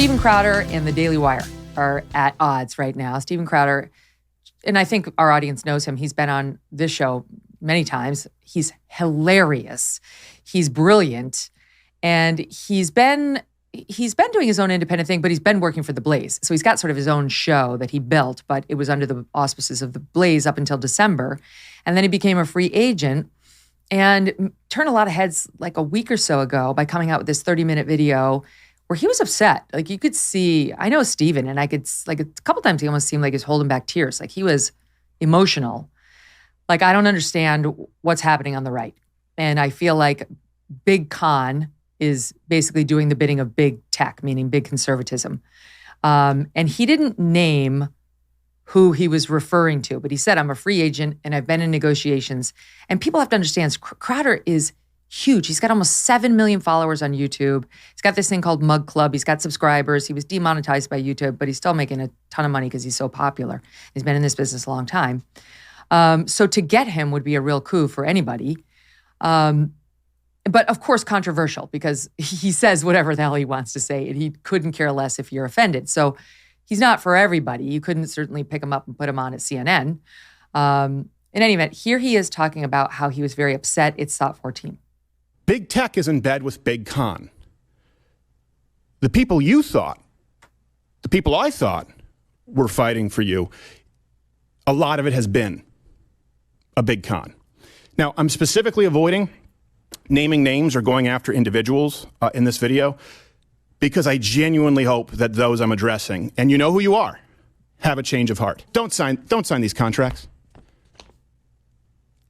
Steven Crowder and the Daily Wire are at odds right now. Steven Crowder, and I think our audience knows him. He's been on this show many times. He's hilarious. He's brilliant. And he's been doing his own independent thing, but he's been working for The Blaze. So he's got sort of his own show that he built, but it was under the auspices of The Blaze up until December. And then he became a free agent and turned a lot of heads like a week or so ago by coming out with this 30-minute video where he was upset. Like you could see, I know Steven, and I could, like a couple times he almost seemed like he was holding back tears. Like he was emotional. Like I don't understand what's happening on the right. And I feel like Big Con is basically doing the bidding of big tech, meaning big conservatism. And he didn't name who he was referring to, but he said, I'm a free agent and I've been in negotiations. And people have to understand, Crowder is huge. He's got almost 7 million followers on YouTube. He's got this thing called Mug Club. He's got subscribers. He was demonetized by YouTube, but he's still making a ton of money because he's so popular. He's been in this business a long time. So to get him would be a real coup for anybody. But of course, controversial because he says whatever the hell he wants to say and he couldn't care less if you're offended. So he's not for everybody. You couldn't certainly pick him up and put him on at CNN. In any event, here he is talking about how he was very upset. It's Thought 14. Big tech is in bed with Big Con. The people you thought, the people I thought were fighting for you, a lot of it has been a Big Con. Now, I'm specifically avoiding naming names or going after individuals in this video because I genuinely hope that those I'm addressing, and you know who you are, have a change of heart. Don't sign these contracts.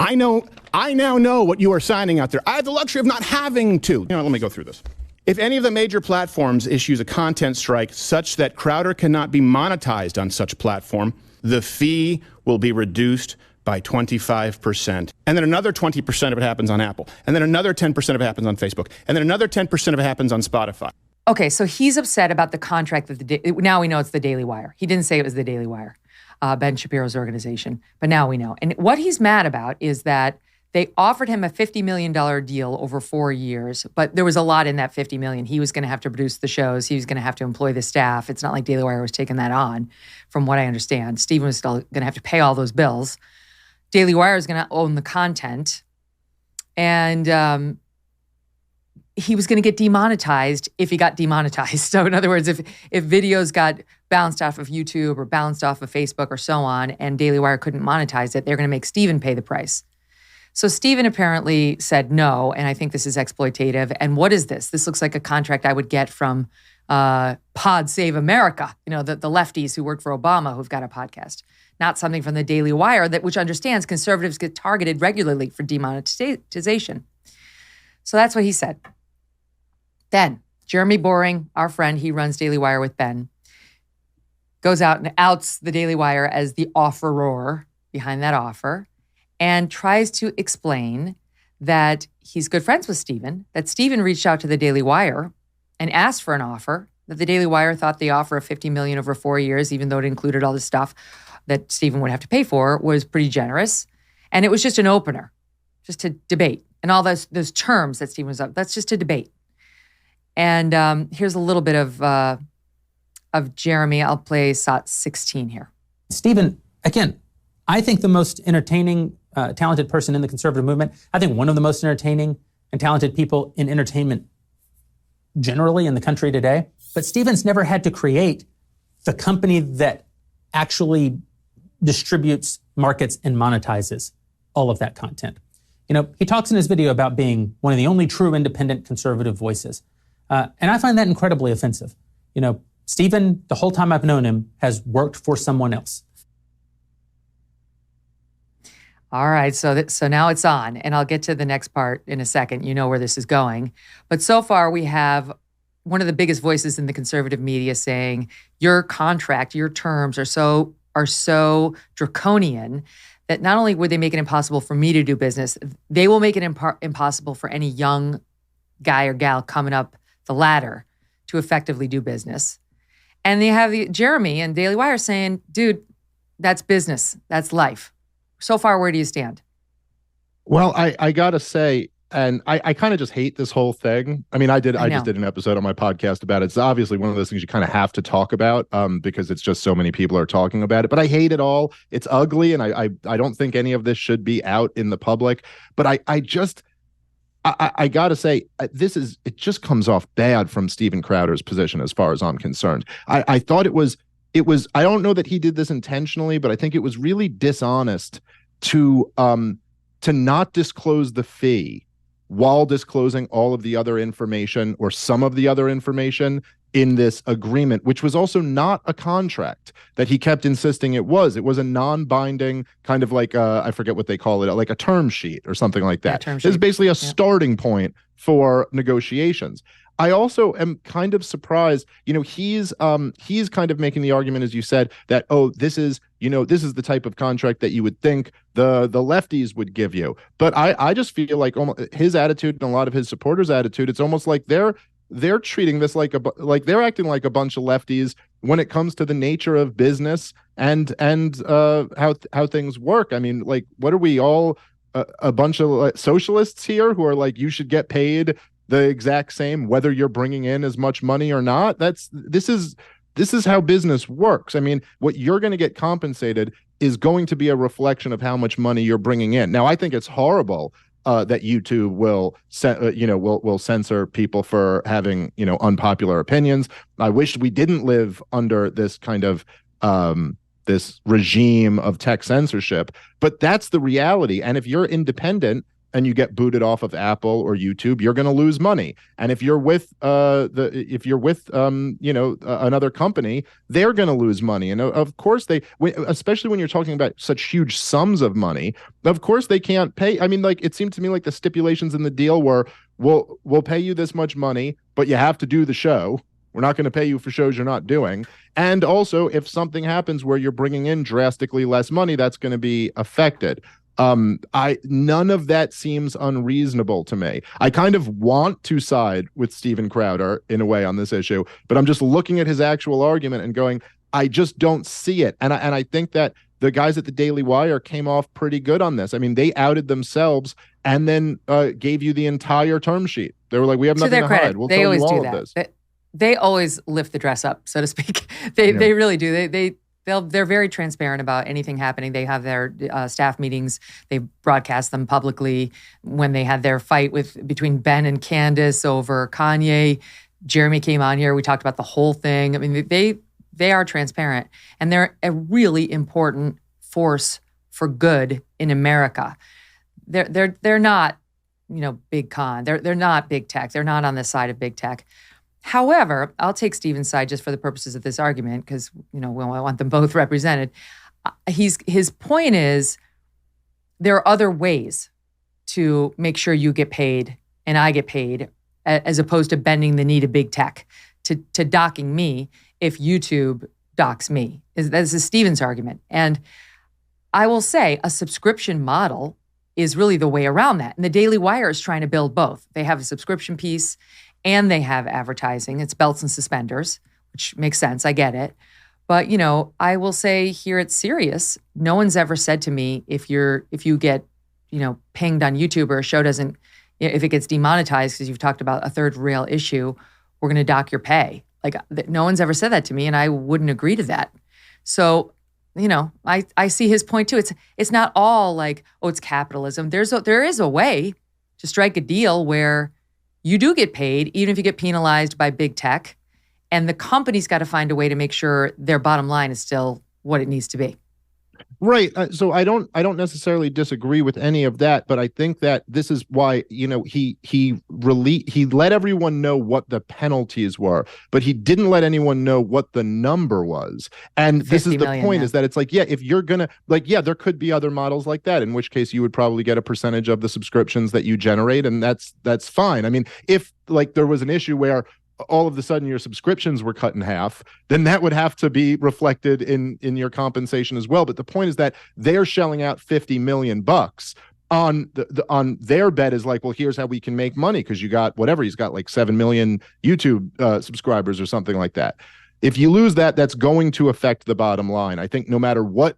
I now know what you are signing out there. I have the luxury of not having to. Let me go through this. If any of the major platforms issues a content strike such that Crowder cannot be monetized on such platform, the fee will be reduced by 25%. And then another 20% of it happens on Apple. And then another 10% of it happens on Facebook. And then another 10% of it happens on Spotify. Okay, so he's upset about the contract that now we know it's the Daily Wire. He didn't say it was the Daily Wire, Ben Shapiro's organization, but now we know. And what he's mad about is that they offered him a $50 million deal over 4 years, but there was a lot in that $50 million. He was going to have to produce the shows. He was going to have to employ the staff. It's not like Daily Wire was taking that on, from what I understand. Steven was still going to have to pay all those bills. Daily Wire is going to own the content. And he was going to get demonetized if he got demonetized. So in other words, if videos got bounced off of YouTube or bounced off of Facebook or so on, and Daily Wire couldn't monetize it, they're going to make Steven pay the price. So Steven apparently said no, and I think this is exploitative. And what is this? This looks like a contract I would get from Pod Save America, the lefties who work for Obama who've got a podcast. Not something from the Daily Wire, which understands conservatives get targeted regularly for demonetization. So that's what he said. Then Jeremy Boring, our friend, he runs Daily Wire with Ben, goes out and outs the Daily Wire as the offeror behind that offer and tries to explain that he's good friends with Steven, that Steven reached out to the Daily Wire and asked for an offer, that the Daily Wire thought the offer of $50 million over 4 years, even though it included all the stuff that Steven would have to pay for, was pretty generous. And it was just an opener, just to debate. And all those terms that Steven was up, that's just a debate. And here's a little bit of Jeremy. I'll play SOT 16 here. Steven, again, I think the most entertaining, talented person in the conservative movement. I think one of the most entertaining and talented people in entertainment generally in the country today. But Steven's never had to create the company that actually distributes, markets, and monetizes all of that content. He talks in his video about being one of the only true independent conservative voices. And I find that incredibly offensive. Steven, the whole time I've known him, has worked for someone else. All right, so now it's on, and I'll get to the next part in a second. You know where this is going. But so far, we have one of the biggest voices in the conservative media saying, your contract, your terms are so draconian that not only would they make it impossible for me to do business, they will make it impossible for any young guy or gal coming up the ladder to effectively do business. And they have Jeremy and Daily Wire saying, dude, that's business. That's life. So far, where do you stand? Well, I got to say, And I kind of just hate this whole thing. I mean, I just did an episode on my podcast about it. It's obviously one of those things you kind of have to talk about because it's just so many people are talking about it. But I hate it all. It's ugly, and I don't think any of this should be out in the public. But I gotta say, it just comes off bad from Steven Crowder's position as far as I'm concerned. I thought it was I don't know that he did this intentionally, but I think it was really dishonest to not disclose the fee while disclosing all of the other information or some of the other information in this agreement, which was also not a contract that he kept insisting it was. It was a non-binding kind of like I forget what they call it, like a term sheet or something like that. It's basically a starting point for negotiations. I also am kind of surprised, he's kind of making the argument, as you said, that, this is the type of contract that you would think the lefties would give you. But I just feel like his attitude and a lot of his supporters' attitude, it's almost like they're treating this like they're acting like a bunch of lefties when it comes to the nature of business and how things work. I mean, like, what are we all a bunch of socialists here who are like, you should get paid the exact same whether you're bringing in as much money or not? This is how business works. I mean, what you're going to get compensated is going to be a reflection of how much money you're bringing in. Now, I think it's horrible that YouTube will censor people for having unpopular opinions. I wish we didn't live under this kind of this regime of tech censorship, but that's the reality. And if you're independent and you get booted off of Apple or YouTube, you're going to lose money. And if you're with another company, they're going to lose money. And of course especially when you're talking about such huge sums of money, of course they can't pay. I mean, like, it seemed to me like the stipulations in the deal were, we'll pay you this much money, but you have to do the show. We're not going to pay you for shows you're not doing. And also, if something happens where you're bringing in drastically less money, that's going to be affected. None of that seems unreasonable to me. I kind of want to side with Steven Crowder in a way on this issue, but I'm just looking at his actual argument and going, I just don't see it. And I think that the guys at the Daily Wire came off pretty good on this. I mean, they outed themselves and then gave you the entire term sheet. They were like, we have nothing to hide. We'll tell you all of this. They always lift the dress up, so to speak. They really do. They're very transparent about anything happening. They have their staff meetings. They broadcast them publicly. When they had their fight between Ben and Candace over Kanye, Jeremy came on here. We talked about the whole thing. I mean, they are transparent, and they're a really important force for good in America. They're not, big con. They're not big tech. They're not on the side of big tech. However, I'll take Steven's side just for the purposes of this argument because, we want them both represented. His point is there are other ways to make sure you get paid and I get paid as opposed to bending the knee to big tech, to docking me if YouTube docks me. This is Steven's argument. And I will say a subscription model is really the way around that. And the Daily Wire is trying to build both. They have a subscription piece and they have advertising. It's belts and suspenders, which makes sense. I get it. But, I will say here at Sirius, no one's ever said to me, if you get, pinged on YouTube or a show doesn't, if it gets demonetized because you've talked about a third rail issue, we're going to dock your pay. Like, no one's ever said that to me, and I wouldn't agree to that. So, I see his point too. It's not all like, it's capitalism. There is a way to strike a deal where you do get paid, even if you get penalized by big tech, and the company's got to find a way to make sure their bottom line is still what it needs to be. Right. So I don't necessarily disagree with any of that, but I think that this is why, he let everyone know what the penalties were, but he didn't let anyone know what the number was. And this is the point, is that it's like, if you're going to there could be other models like that, in which case you would probably get a percentage of the subscriptions that you generate. And that's fine. I mean, if there was an issue where all of a sudden your subscriptions were cut in half, then that would have to be reflected in your compensation as well. But the point is that they're shelling out $50 million on on their bet is like, well, here's how we can make money because you got whatever. He's got like 7 million YouTube subscribers or something like that. If you lose that, that's going to affect the bottom line. I think no matter what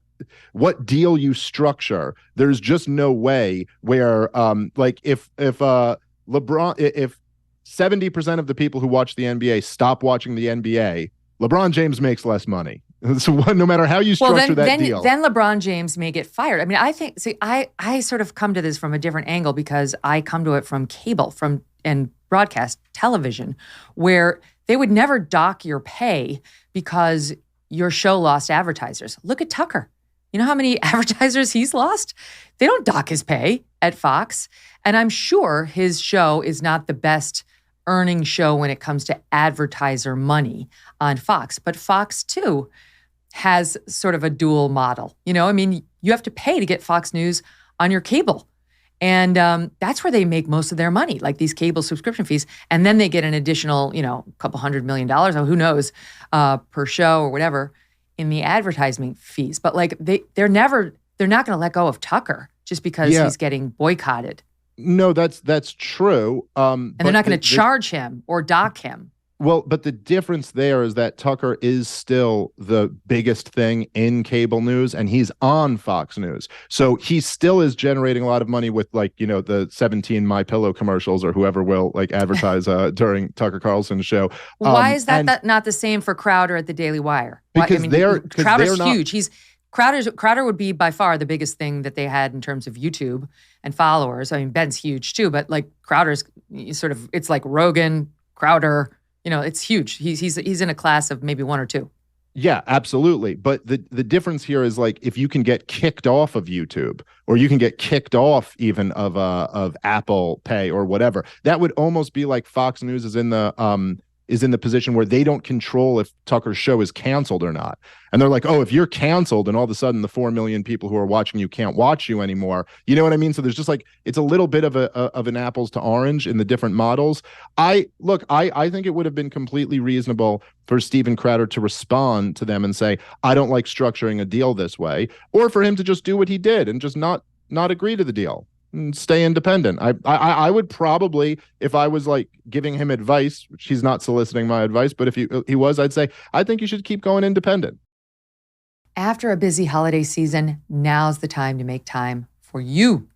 what deal you structure. There's just no way where like if LeBron, if 70% of the people who watch the NBA stop watching the NBA, LeBron James makes less money. So no matter how you structure that deal. Then LeBron James may get fired. I mean, I sort of come to this from a different angle because I come to it from cable and broadcast television, where they would never dock your pay because your show lost advertisers. Look at Tucker. You know how many advertisers he's lost? They don't dock his pay at Fox. And I'm sure his show is not the best earning show when it comes to advertiser money on Fox. But Fox, too, has sort of a dual model. You know, I mean, you have to pay to get Fox News on your cable. And that's where they make most of their money, like these cable subscription fees. And then they get an additional, you know, a couple $100 million, or who knows, per show or whatever in the advertising fees. But like they're not going to let go of Tucker just because he's getting boycotted. No, that's true. And they're not going to charge him or dock him. Well, but the difference there is that Tucker is still the biggest thing in cable news, and he's on Fox News. So he still is generating a lot of money with, like, you know, the 17 MyPillow commercials or whoever will like advertise during Tucker Carlson's show. Why is that not the same for Crowder at the Daily Wire? Because Crowder's huge. Crowder would be by far the biggest thing that they had in terms of YouTube and followers. I mean, Ben's huge too, but like Crowder's sort of, it's like Rogan, Crowder. You know, it's huge. He's in a class of maybe one or two. Yeah, absolutely. But the difference here is, like, if you can get kicked off of YouTube, or you can get kicked off even of Apple Pay or whatever, that would almost be like Fox News is in the position where they don't control if Tucker's show is canceled or not. And they're like, oh, if you're canceled and all of a sudden the 4 million people who are watching you can't watch you anymore. You know what I mean? So there's just like, it's a little bit of an apples to orange in the different models. I think it would have been completely reasonable for Steven Crowder to respond to them and say, I don't like structuring a deal this way, or for him to just do what he did and just not agree to the deal. Stay independent. I would probably, if I was like giving him advice, which he's not soliciting my advice, but if he was, I'd say, I think you should keep going independent. After a busy holiday season, now's the time to make time for you.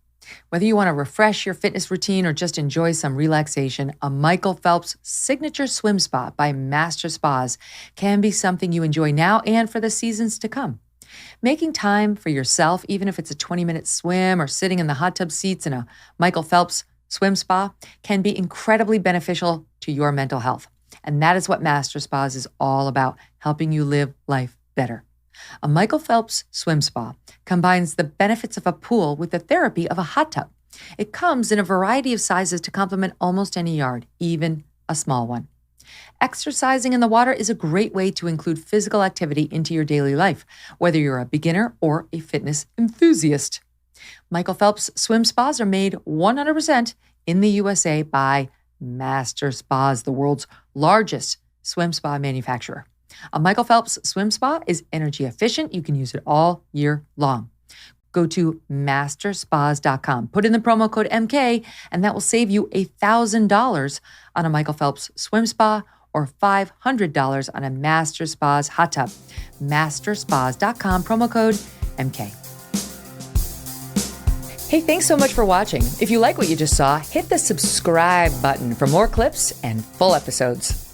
Whether you want to refresh your fitness routine or just enjoy some relaxation, a Michael Phelps signature swim spa by Master Spas can be something you enjoy now and for the seasons to come. Making time for yourself, even if it's a 20-minute swim or sitting in the hot tub seats in a Michael Phelps swim spa, can be incredibly beneficial to your mental health. And that is what Master Spas is all about, helping you live life better. A Michael Phelps swim spa combines the benefits of a pool with the therapy of a hot tub. It comes in a variety of sizes to complement almost any yard, even a small one. Exercising in the water is a great way to include physical activity into your daily life, whether you're a beginner or a fitness enthusiast. Michael Phelps swim spas are made 100% in the USA by Master Spas, the world's largest swim spa manufacturer. A Michael Phelps swim spa is energy efficient. You can use it all year long. Go to masterspas.com. Put in the promo code MK, and that will save you $1,000 on a Michael Phelps swim spa or $500 on a Master Spas hot tub. Masterspas.com, promo code MK. Hey, thanks so much for watching. If you like what you just saw, hit the subscribe button for more clips and full episodes.